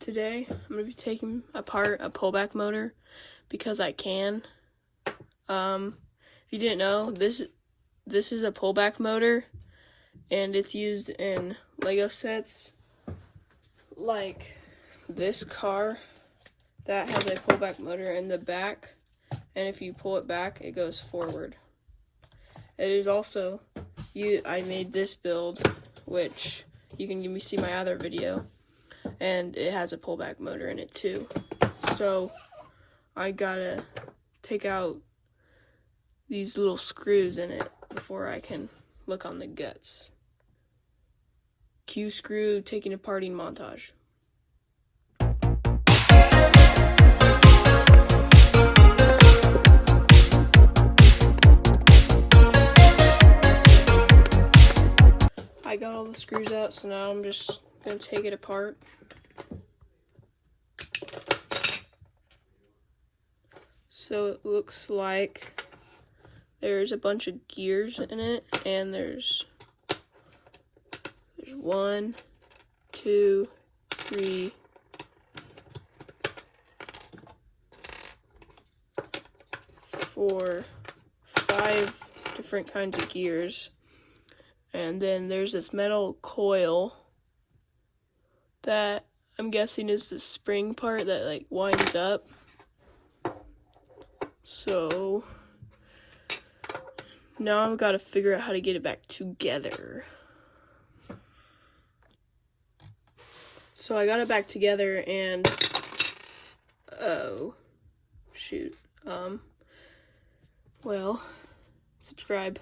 Today I'm going to be taking apart a pullback motor because I can. If you didn't know, this is a pullback motor, and it's used in Lego sets like this car that has a pullback motor in the back, and if you pull it back, it goes forward. It is also, I made this build, which you can see my other video, and it has a pullback motor in it too. So I gotta take out these little screws in it before I can look on the guts. Cue screw taking aparting montage. I got all the screws out, so now I'm just gonna take it apart. So it looks like there's a bunch of gears in it, and there's 1, 2, 3, 4, 5 different kinds of gears. And then there's this metal coil that I'm guessing is the spring part that like winds up. So now I've got to figure out how to get it back together. So I got it back together, and oh shoot. Well, subscribe.